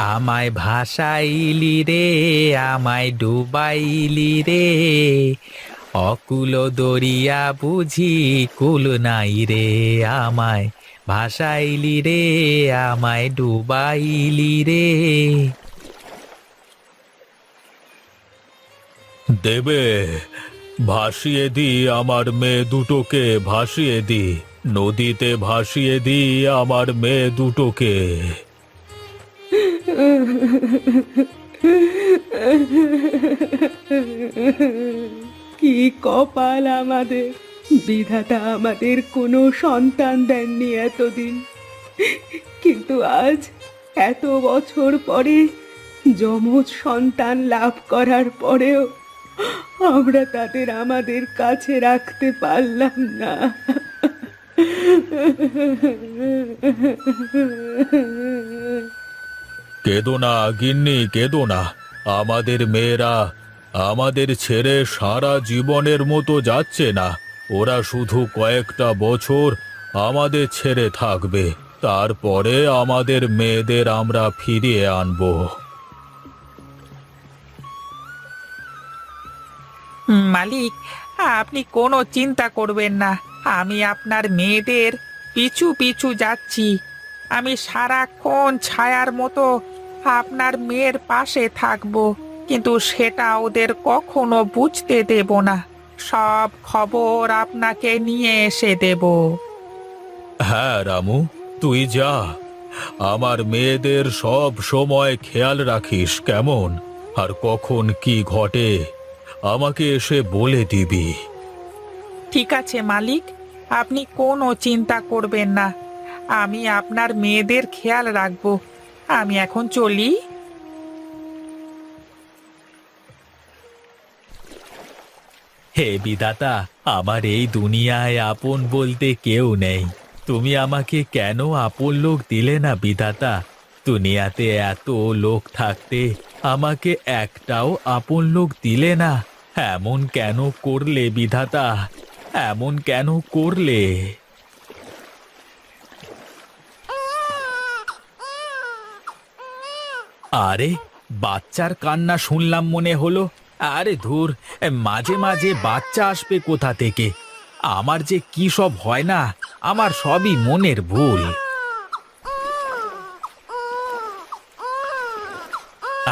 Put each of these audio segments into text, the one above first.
আমায় ভাসাইলি রে, আমায় ডুবাইলি রে, অকুল দরিয়া বুঝি কুল নাই রে। আমায় ভাসাইলি রে, আমায় ডুবাইলি রে। দেবে, ভাসিয়ে দি আমার মেয়ে দুটোকে, ভাসিয়ে দি নদীতে, ভাসিয়ে দি আমার মেয়ে দুটোকে। কি কপাল আমাদের! বিধাতা আমাদের কোনো সন্তান দেননি এতদিন, কিন্তু আজ এত বছর পরে যমজ সন্তান লাভ করার পরেও আমরা তাদের আমাদের কাছে রাখতে পারলাম না। কেঁদো না গিন্নি, কেঁদো না। আমাদের মেয়েরা আমাদের ছেড়ে সারা জীবনের মতো যাচ্ছে না। ওরা শুধু কয়েকটা বছর আমাদের ছেড়ে থাকবে, তারপরে আমাদের মেয়েদের আমরা ফিরিয়ে আনবো। মালিক, আপনি কোনো চিন্তা করবেন না। আমি আপনার মেয়েদের পিছু পিছু যাচ্ছি। আমি সারাক্ষণ ছায়ার মতো আপনার মেয়ের পাশে থাকব, কিন্তু সেটা ওদের কখনো বুঝতে দেব না। সব খবর আপনাকে নিয়ে এসে দেব। হ্যাঁ রামু, তুই যা। আমার মেয়েদের সব সময় খেয়াল রাখিস কেমন, আর কখন কি ঘটে আমাকে এসে বলে দিবি। ঠিক আছে মালিক, আপনি কোনো চিন্তা করবেন না। আমি আপনার মেয়েদের খেয়াল রাখব। আমি এখন চলি। হে বিধাতা, আমার এই দুনিয়ায় আপন বলতে কেউ নেই। তুমি আমাকে কেন আপন লোক দিলে না বিধাতা? দুনিয়াতে এত লোক থাকতে আমাকে একটাও আপন লোক দিলে না। এমন কেন করলে বিধাতা? এমন কেন করলে? আরে, বাচ্চার কান্না শুনলাম মনে হলো। আরে ধুর, মাঝে মাঝে বাচ্চা আসবে কোথা থেকে? আমার যে কি সব হয় না, আমার সবই মনের ভুল।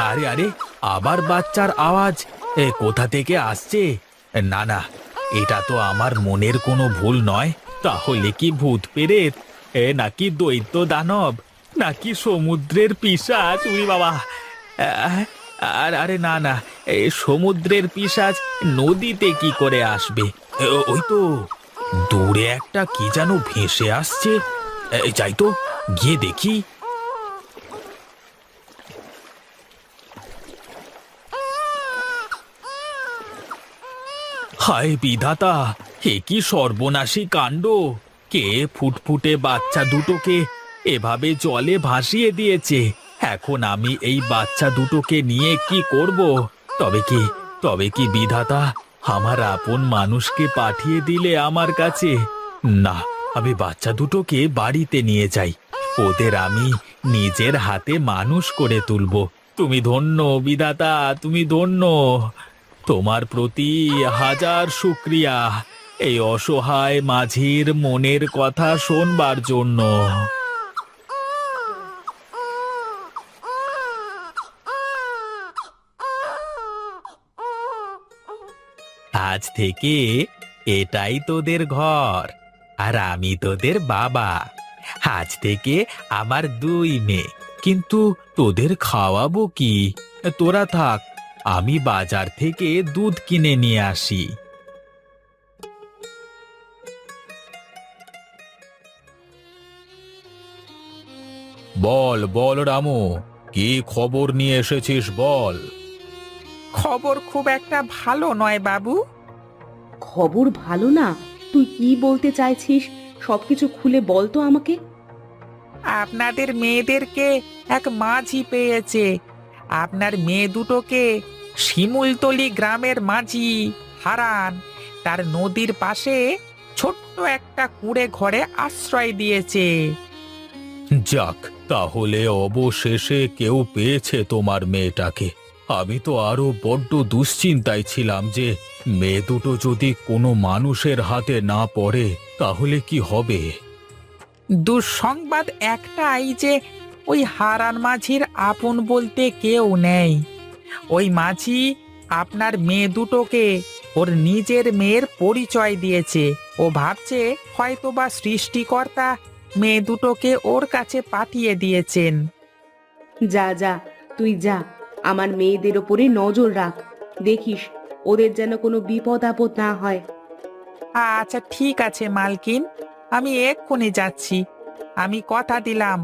আরে আরে, আবার বাচ্চার আওয়াজ কোথা থেকে আসছে? না না, এটা তো আমার মনের কোনো ভুল নয়। তাহলে কি ভূত পেরেত, নাকি দৈত্য দানব, নাকি সমুদ্রের পিশাচ? উই বাবা! আহ, আর আরে না না, সমুদ্রের পিশাচ নদীতে কি করে আসবে? ওই তো দূরে একটা কি যেন ভেসে আসছে। যাই তো, গিয়ে দেখি। হায় বিধাতা, হে কি সর্বনাশী কাণ্ড! কে ফুটফুটে বাচ্চা দুটোকে এভাবে জলে ভাসিয়ে দিয়েছে? এখন আমি এই বাচ্চা দুটোকে নিয়ে কি করব? তবে কি বিধাতা আমার আপন মানুষকে পাঠিয়ে দিলে আমার কাছে? না, আমি বাচ্চা দুটোকে বাড়িতে নিয়ে যাই। ওদের আমি নিজের হাতে মানুষ করে তুলব। তুমি ধন্য বিধাতা, তুমি ধন্য। তোমার প্রতি হাজার শুক্রিয়া, এই অসহায় মাঝির মনের কথা শোনবার জন্য। আজ থেকে এটাই তোদের ঘর, আর আমি তোদের বাবা। আজ থেকে আমার দুই মেয়ে, কিন্তু তোদের খাওয়াবো কি? তোরা থাক, আমি বাজার থেকে দুধ কিনে নিয়ে আসি। বল বল রামু, কি খবর নিয়ে এসেছিস বল। খবর খুব একটা ভালো নয় বাবু। খবর ভালো না? তুই কি বলতে চাইছিস? সবকিছু খুলে বল তো আমাকে। আপনাদের মেয়েদেরকে এক মাঝি পেয়েছে। আপনার মেয়ে দুটোকে শিমুলতলি গ্রামের মাঝি হারান তার নদীর পাশে ছোট্ট একটা কুঁড়ে ঘরে আশ্রয় দিয়েছে। যাক, তাহলে অবশেষে কেউ পেয়েছে তোমার মেয়েটাকে। আমি তো আরো বড্ড দুশ্চিন্তায় ছিলাম যে মেয়ে দুটো যদি কোনো মানুষের হাতে না পড়ে তাহলে কি হবে। দুঃসংবাদ একটাই যে ওই হারান মাঝির আপন বলতে কেউ নেই। ওই মাঝি আপনার মেয়ে দুটোকে ওর নিজের মেয়ের পরিচয় দিয়েছে। ও ভাবছে হয়তোবা সৃষ্টিকর্তা মেয়ে দুটোকে ওর কাছে পাঠিয়ে দিয়েছেন। যা যা, তুই যা, আমার মেয়েদের ওপরে নজর রাখ, দেখিস ওদের যেন কোনো বিপদ আপদ না হয়। আচ্ছা ঠিক আছে মালকিন, আমি এক্ষুনি যাচ্ছি। আমি কথা দিলাম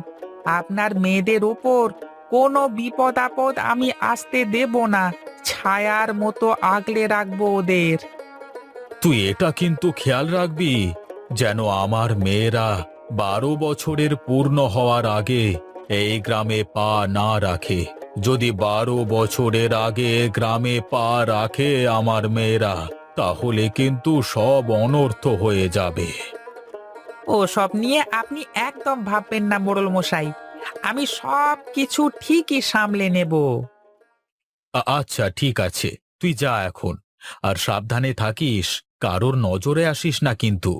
আপনার মেয়েদের ওপর কোনো বিপদ আপদ আমি আসতে দেব না। ছায়ার মতো আগলে রাখবো ওদের। তুই এটা কিন্তু খেয়াল রাখবি যেন আমার মেয়েরা 12 বছরের পূর্ণ হওয়ার আগে এই গ্রামে পা না রাখে। যদি 12 বছরের আগে গ্রামে পা রাখে আমার মেয়েরা, তাহলে কিন্তু সব অনর্থ হয়ে যাবে। ও সব নিয়ে আপনি একদম ভাববেন না মোড়ল মশাই, আমি সব কিছু ঠিকই সামলে নেব। আচ্ছা ঠিক আছে, তুই যা এখন। আর সাবধানে থাকিস, কারোর নজরে আসিস না কিন্তু।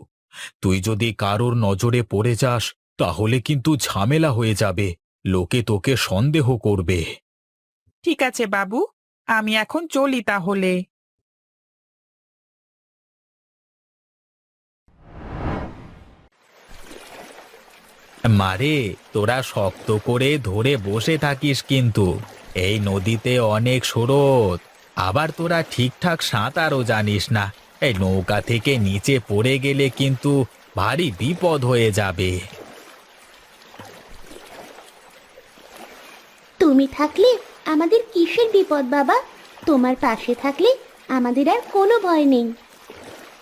তুই যদি কারোর নজরে পড়ে যাস তাহলে কিন্তু ঝামেলা হয়ে যাবে, লোকে তোকে সন্দেহ করবে। ঠিক আছে বাবু, আমি এখন চলি তাহলে। মারে, তোরা শক্ত করে ধরে বসে থাকিস কিন্তু। এই নদীতে অনেক স্রোত, আবার তোরা ঠিকঠাক সাঁতারও জানিস না। এই নৌকা থেকে নিচে পড়ে গেলে কিন্তু ভারী বিপদ হয়ে যাবে। তুমি থাকলে আমাদের কিসের বিপদ বাবা? তোমার পাশে থাকলে আমাদের আর কোনো ভয় নেই।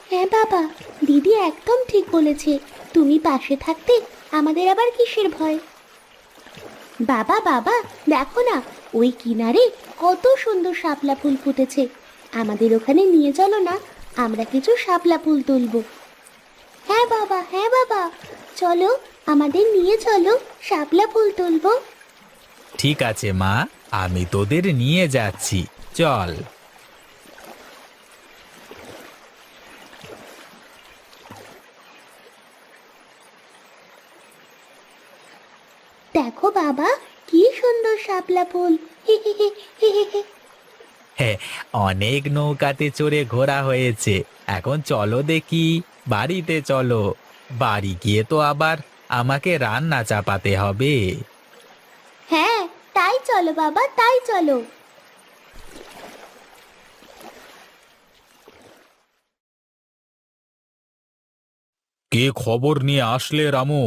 হ্যাঁ বাবা, দিদি একদম ঠিক বলেছে। তুমি পাশে থাকতে আমাদের আবার কিসের ভয়? বাবা বাবা, দেখো না, ওই কিনারে কত সুন্দর শাপলা ফুল ফুটেছে। আমাদের ওখানে নিয়ে চলো না, আমরা কিছু শাপলা ফুল তুলবো। হ্যাঁ বাবা, হ্যাঁ বাবা, চলো, আমাদের নিয়ে চলো, শাপলা ফুল তুলবো। ঠিক আছে মা, আমি তোদের নিয়ে যাচ্ছি, চল। দেখো বাবা, কি সুন্দর শাপলা ফুল। হে হে হে হে হে হে। হ্যাঁ, অনেক নৌকাতে চড়ে ঘোরা হয়েছে, এখন চলো দেখি বাড়িতে চলো। বাড়ি গিয়ে তো আবার আমাকে রান্না চাপাতে হবে। হ্যাঁ, তাই চলো বাবা, তাই চলো। কে খবর নিয়ে আসলে রামু?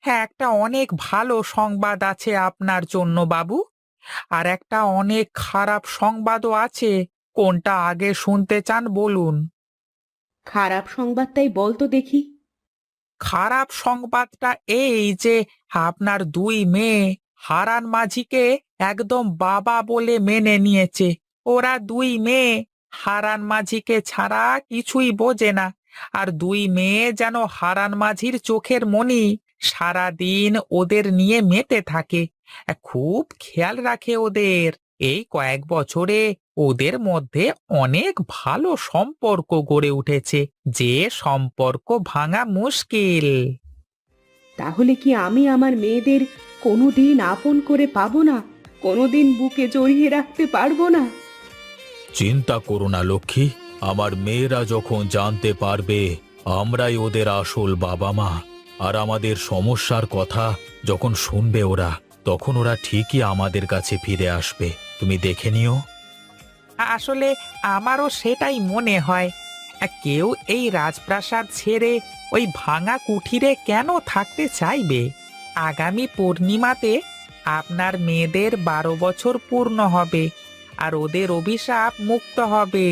হ্যাঁ, একটা অনেক ভালো সংবাদ আছে আপনার জন্য বাবু, আর একটা অনেক খারাপ সংবাদও আছে। কোনটা আগে শুনতে চান বলুন? খারাপ সংবাদটাই বল তো দেখি। খারাপ সংবাদটা এই যে আপনার দুই মেয়ে হারান মাঝিকে একদম বাবা বলে মেনে নিয়েছে। ওরা দুই মেয়ে হারান মাঝিকে ছাড়া কিছুই বোঝে না। আর দুই মেয়ে যেন হারান মাঝির চোখের মণি, সারাদিন ওদের নিয়ে মেতে থাকে, খুব খেয়াল রাখে ওদের। এই কয়েক বছরে ওদের মধ্যে অনেক ভালো সম্পর্ক গড়ে উঠেছে, যে সম্পর্ক ভাঙা মুশকিল। তাহলে কি আমি আমার মেয়েদের কোনোদিন আপন করে পাবো না? কোনোদিন বুকে জড়িয়ে রাখতে পারবো না? চিন্তা করো না লক্ষ্মী, আমার মেয়েরা যখন জানতে পারবে আমরাই ওদের আসল বাবা মা, আর আমাদের সমস্যার কথা যখন শুনবে ওরা, তখন ওরা ঠিকই আমাদের কাছে ফিরে আসবে, তুমি দেখে নিও। আসলে আমারও সেটাই মনে হয়। কেউ এই রাজপ্রাসাদ ছেড়ে ওই ভাঙা কুঠিরে কেন থাকতে চাইবে? আগামী পূর্ণিমাতে আপনার মেয়েদের 12 বছর পূর্ণ হবে, আর ওদের অভিশাপ মুক্ত হবে।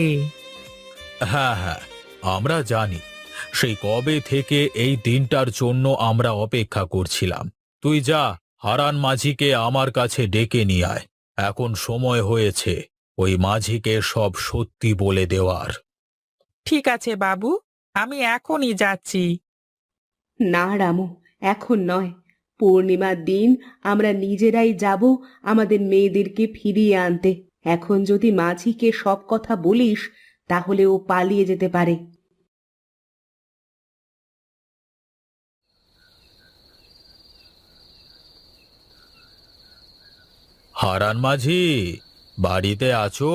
হ্যাঁ হ্যাঁ, আমরা জানি। সেই কবে থেকে এই দিনটার জন্য আমরা অপেক্ষা করছিলাম। তুই যা, হারান মাঝিকে আমার কাছে ডেকে নিয়ে আয়। এখন সময় হয়েছে ওই মাঝিকে সব সত্যি বলে দেওয়ার। ঠিক আছে বাবু, আমি এখনই যাচ্ছি। না রামু, এখন নয়। পূর্ণিমার দিন আমরা নিজেরাই যাব আমাদের মেয়েদেরকে ফিরিয়ে আনতে। এখন যদি মাঝিকে সব কথা বলিস তাহলে ও পালিয়ে যেতে পারে। হারান মাঝি, বাড়িতে আছো?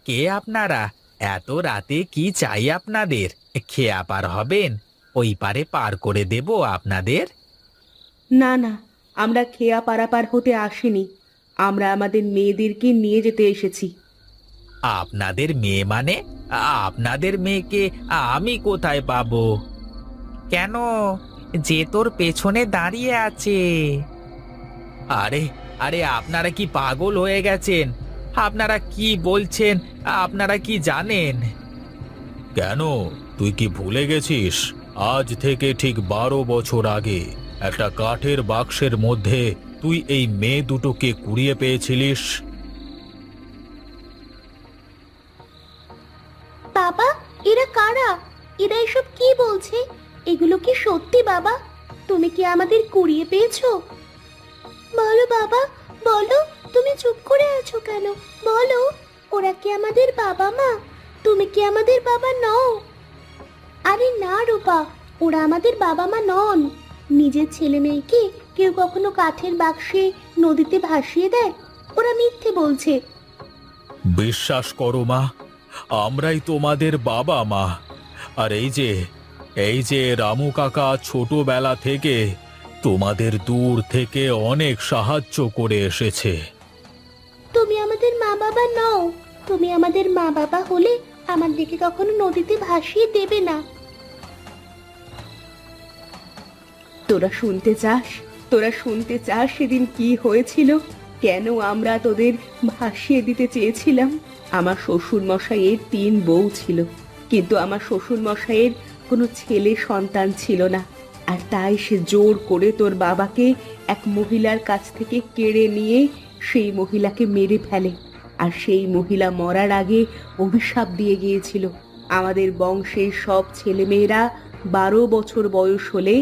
কে আপনারা? এত রাতে কি চাই আপনাদের? খেয়া পার হবেন? ওই পারে পার করে দেব আপনাদের। না না, আমরা খেয়া পারাপার হতে আসিনি, আমরা আমাদের মেয়েদেরকে নিয়ে যেতে এসেছি। আপনাদের মেয়ে মানে? আপনাদের মেয়েকে আমি কোথায় পাবো? কেন, যে তোর পেছনে দাঁড়িয়ে আছে। আরে আরে, আপনারা কি পাগল হয়ে গেছেন? আপনারা কি বলছেন? আপনারা কি জানেন? কেন, তুই কি ভুলে গেছিস? আজ থেকে ঠিক 12 বছর আগে একটা কাঠের বাক্সের মধ্যে তুই এই মেয়ে দুটোকে কুড়িয়ে পেয়েছিলিস। বাবা, এরা কারা? এরা এসব কি বলছে? এগুলো কি সত্যি বাবা? তুমি কি আমাদের কুড়িয়ে পেয়েছো? বলো বাবা, বলো, তুমি চুপ করে আছো কেন? বলো, ওরা কি আমাদের বাবা মা? তুমি কি আমাদের বাবা নও? আরে না রূপা, ওরা আমাদের বাবা মা নন। নিজের ছেলে মেয়েকে কেউ কখনো কাঠের বাক্সে নদীতে ভাসিয়ে দেয়? ওরা মিথ্যে বলছে। বিশ্বাস করো মা, আমরাই তোমাদের বাবা মা। আর এই যে রামু কাকা ছোটবেলা থেকে তোমাদের দূর থেকে অনেক সাহায্য করে এসেছে। তুমি আমাদের মা বাবা নও। তুমি আমাদের মা বাবা হলে আমাদেরকে কখনো নদীতে ভাসিয়ে দেবে না। তোরা শুনতে চাস? তোরা শুনতে চাস সেদিন কি হয়েছিল? কেন আমরা তোদের ভাসিয়ে দিতে চেয়েছিলাম? আমার শ্বশুর মশাইয়ের 3 বউ ছিল, কিন্তু আমার শ্বশুর মশাইয়ের কোনো ছেলে সন্তান ছিল না। আর তাই সে জোর করে তোর বাবাকে এক মহিলার কাছ থেকে কেড়ে নিয়ে সেই মহিলাকে মেরে ফেলে। আর সেই মহিলা মরার আগে অভিশাপ দিয়ে গিয়েছিল, আমাদের বংশের সব ছেলেমেয়েরা 12 বছর বয়স হলে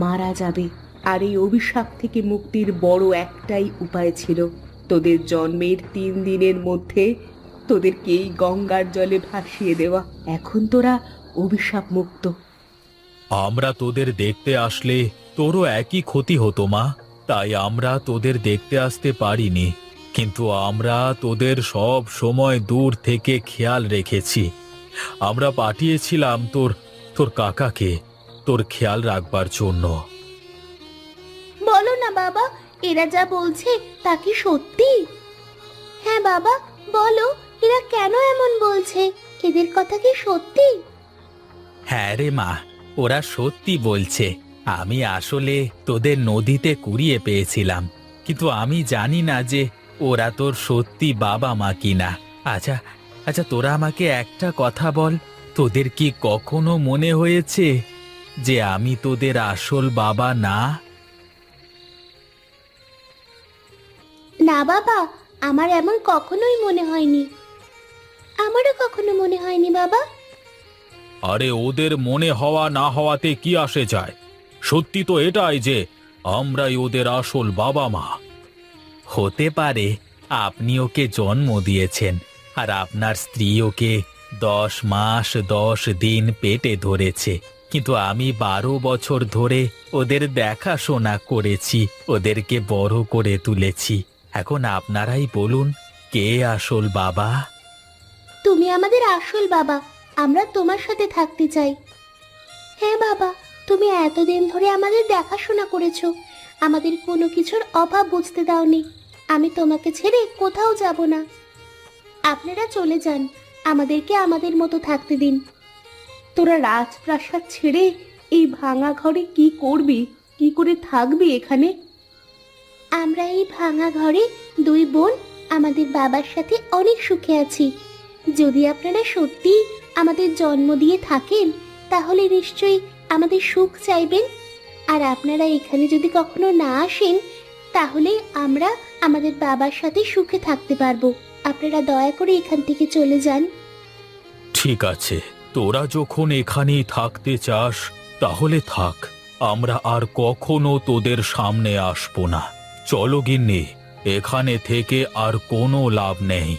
মারা যাবে। আর এই অভিশাপ থেকে মুক্তির বড় একটাই উপায় ছিল, তোদের জন্মের 3 দিনের মধ্যে তোদেরকে এই গঙ্গার জলে ভাসিয়ে দেওয়া। এখন তোরা অভিশাপ মুক্ত। আমরা তোদের দেখতে আসলে তোরও একই ক্ষতি হতো মা, তাই আমরা তোদের দেখতে আসতে পারিনি। কিন্তু আমরা তোদের সব সময় দূর থেকে খেয়াল রেখেছি। আমরা পাঠিয়েছিলাম তোর কাকাকে তোর খেয়াল রাখবার জন্য। বলো না বাবা, এরা যা বলছে তা কি সত্যি? হ্যাঁ বাবা, বলো, এরা কেন এমন বলছে? এদের কথা কি সত্যি? হ্যাঁ রে মা, ওরা সত্যি বলছে। আমি আসলে তোদের নদীতে কুড়িয়ে পেয়েছিলাম, কিন্তু আমি জানি না যে ওরা তোর সত্যি বাবা মা কিনা। আচ্ছা আচ্ছা, তোরা আমাকে একটা কথা বল, তোদের কি কখনো মনে হয়েছে যে আমি তোদের আসল বাবা না? না বাবা, আমার এমন কখনোই মনে হয়নি। আমারও কখনো মনে হয়নি বাবা। আরে ওদের মনে হওয়া না হওয়াতে কি আসে যায়? সত্যি তো এটাই যে আমরাই ওদের আসল বাবা মা। হতে পারে আপনি ওকে জন্ম দিয়েছেন, আর আপনার স্ত্রী ওকে 10 মাস 10 দিন পেটে ধরেছে, কিন্তু আমি 12 বছর ধরে ওদের দেখাশোনা করেছি, ওদেরকে বড় করে তুলেছি। এখন আপনারাই বলুন, কে আসল বাবা? তুমি আমাদের আসল বাবা, আমরা তোমার সাথে থাকতে চাই। হ্যাঁ বাবা, তুমি এতদিন ধরে আমাদের দেখাশোনা করেছো, আমাদের কোনো কিছুর অভাব বুঝতে দাওনি। আমি তোমাকে ছেড়ে কোথাও যাব না। আপনারা চলে যান, আমাদেরকে আমাদের মতো থাকতে দিন। তোরা রাজপ্রাসাদ ছেড়ে এই ভাঙা ঘরে কি করবি? কি করে থাকবি এখানে? আমরা এই ভাঙা ঘরে 2 বোন আমাদের বাবার সাথে অনেক সুখে আছি। যদি আপনারা সত্যি আমাদের জন্ম দিয়ে থাকেন, তাহলে নিশ্চয়ই আমাদের সুখ চাইবেন। আর আপনারা এখানে যদি কখনো না আসেন, তাহলে আমরা আমাদের বাবার সাথে সুখে থাকতে পারবো। আপনারা দয়া করে এখান থেকে চলে যান। ঠিক আছে, তোরা যখন এখানেই থাকতে চাস তাহলে থাক, আমরা আর কখনো তোদের সামনে আসবো না। চলো গিন্নি, এখানে থেকে আর কোনো লাভ নেই।